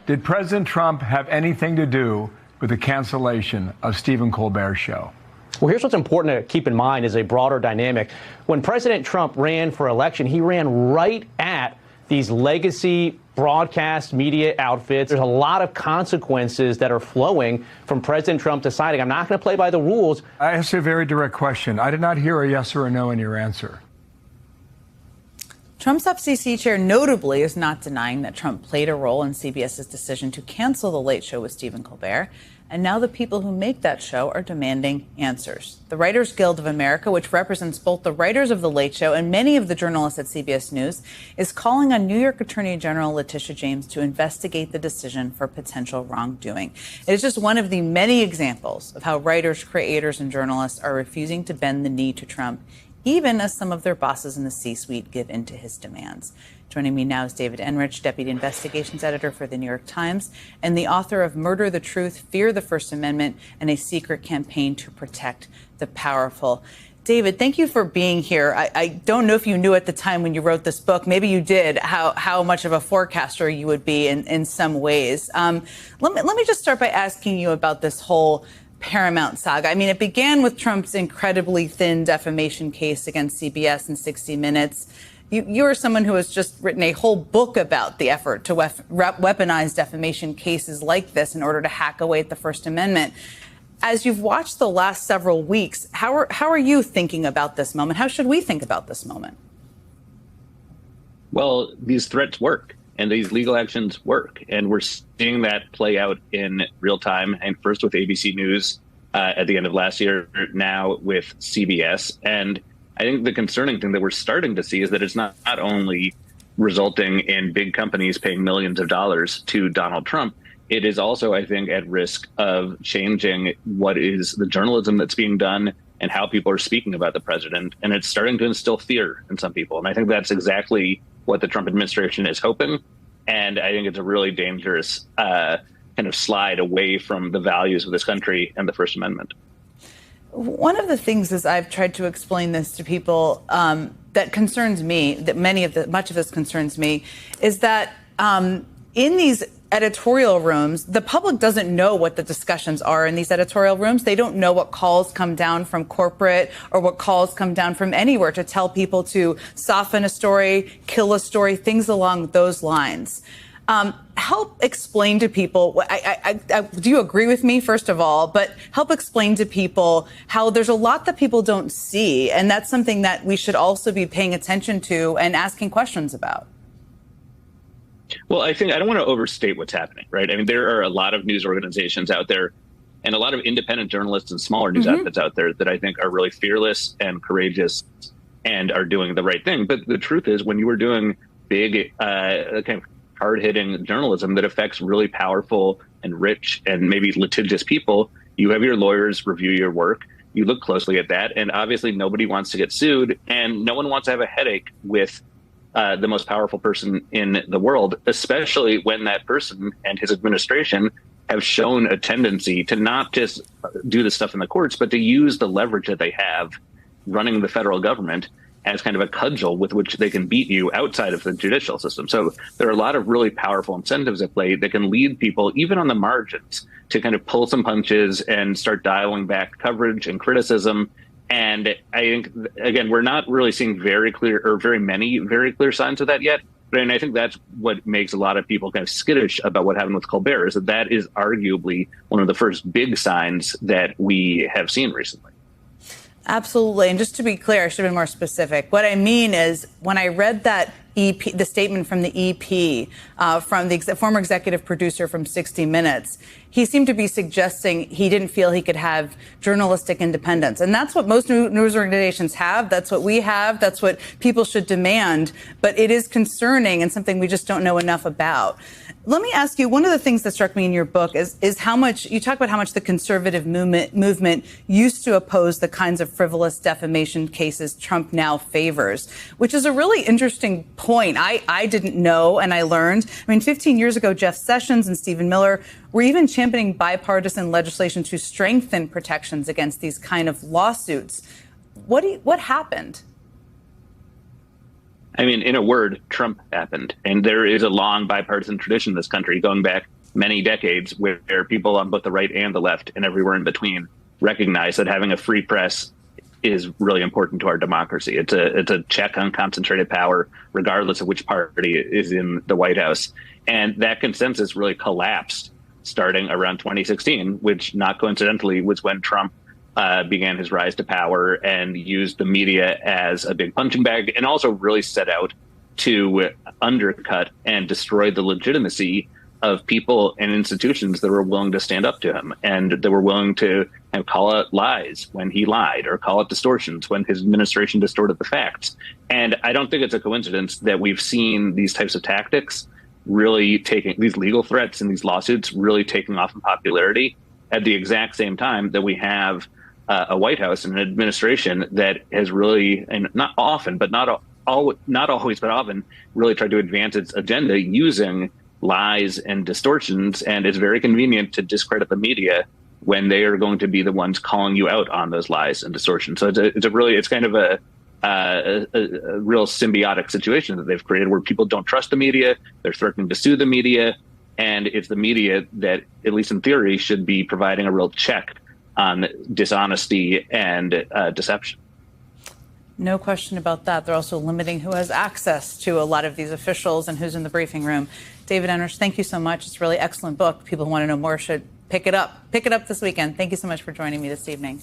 Did President Trump have anything to do with the cancellation of Stephen Colbert's show? Well, here's what's important to keep in mind is a broader dynamic. When President Trump ran for election, he ran right at these legacy broadcast media outfits. There's a lot of consequences that are flowing from President Trump deciding, I'm not going to play by the rules. I asked you a very direct question. I did not hear a yes or a no in your answer. Trump's FCC chair notably is not denying that Trump played a role in CBS's decision to cancel The Late Show with Stephen Colbert. And now the people who make that show are demanding answers. The Writers Guild of America, which represents both the writers of The Late Show and many of the journalists at CBS News, is calling on New York Attorney General Letitia James to investigate the decision for potential wrongdoing. It is just one of the many examples of how writers, creators, and journalists are refusing to bend the knee to Trump, even as some of their bosses in the C-suite give in to his demands. Joining me now is David Enrich, Deputy Investigations Editor for The New York Times, and the author of Murder the Truth, Fear the First Amendment, and a Secret Campaign to Protect the Powerful. David, thank you for being here. I don't know if you knew at the time when you wrote this book, maybe you did, how much of a forecaster you would be in some ways. Let me just start by asking you about this whole Paramount saga. I mean, it began with Trump's incredibly thin defamation case against CBS and 60 Minutes. You are someone who has just written a whole book about the effort to weaponize defamation cases like this in order to hack away at the First Amendment. As you've watched the last several weeks, how are you thinking about this moment? How should we think about this moment? Well, these threats work and these legal actions work. And we're seeing that play out in real time. And first with ABC News at the end of last year, now with CBS. And I think the concerning thing that we're starting to see is that it's not only resulting in big companies paying millions of dollars to Donald Trump. It is also, I think, at risk of changing what is the journalism that's being done and how people are speaking about the president. And it's starting to instill fear in some people. And I think that's exactly what the Trump administration is hoping. And I think it's a really dangerous kind of slide away from the values of this country and the First Amendment. One of the things is I've tried to explain this to people that concerns me, that much of this concerns me, is that in these editorial rooms, the public doesn't know what the discussions are in these editorial rooms. They don't know what calls come down from corporate or what calls come down from anywhere to tell people to soften a story, kill a story, things along those lines. Help explain to people, do you agree with me, first of all, but help explain to people how there's a lot that people don't see, and that's something that we should also be paying attention to and asking questions about. Well, I don't want to overstate what's happening, right? I mean, there are a lot of news organizations out there and a lot of independent journalists and smaller news outfits out there that I think are really fearless and courageous and are doing the right thing. But the truth is, when you are doing big kind of hard-hitting journalism that affects really powerful and rich and maybe litigious people, you have your lawyers review your work. You look closely at that. And obviously, nobody wants to get sued. And no one wants to have a headache with the most powerful person in the world, especially when that person and his administration have shown a tendency to not just do this stuff in the courts, but to use the leverage that they have running the federal government as kind of a cudgel with which they can beat you outside of the judicial system. So there are a lot of really powerful incentives at play that can lead people, even on the margins, to kind of pull some punches and start dialing back coverage and criticism. And I think, again, we're not really seeing very many very clear signs of that yet. But I think that's what makes a lot of people kind of skittish about what happened with Colbert, is that is arguably one of the first big signs that we have seen recently. Absolutely. And just to be clear, I should have been more specific. What I mean is, when I read that EP, the statement from the EP, from the former executive producer from 60 Minutes, he seemed to be suggesting he didn't feel he could have journalistic independence. And that's what most news organizations have. That's what we have. That's what people should demand. But it is concerning and something we just don't know enough about. Let me ask you, one of the things that struck me in your book is how much you talk about how much the conservative movement used to oppose the kinds of frivolous defamation cases Trump now favors, which is a really interesting point. I didn't know, and I learned. I mean, 15 years ago, Jeff Sessions and Stephen Miller were even championing bipartisan legislation to strengthen protections against these kind of lawsuits. What happened? I mean, in a word, Trump happened. And there is a long bipartisan tradition in this country going back many decades where people on both the right and the left and everywhere in between recognize that having a free press is really important to our democracy. It's a check on concentrated power, regardless of which party is in the White House. And that consensus really collapsed starting around 2016, which not coincidentally was when Trump began his rise to power and used the media as a big punching bag, and also really set out to undercut and destroy the legitimacy of people and institutions that were willing to stand up to him and that were willing to call out lies when he lied or call out distortions when his administration distorted the facts. And I don't think it's a coincidence that we've seen these types of tactics really taking, these legal threats and these lawsuits really taking off in popularity at the exact same time that we have a White House and an administration that has really, and not often, but not always, but often, really tried to advance its agenda using lies and distortions. And it's very convenient to discredit the media when they are going to be the ones calling you out on those lies and distortions. So it's kind of a real symbiotic situation that they've created where people don't trust the media. They're threatening to sue the media. And it's the media that, at least in theory, should be providing a real check on dishonesty and deception. No question about that. They're also limiting who has access to a lot of these officials and who's in the briefing room. David Enrich, thank you so much. It's a really excellent book. People who want to know more should pick it up. Pick it up this weekend. Thank you so much for joining me this evening.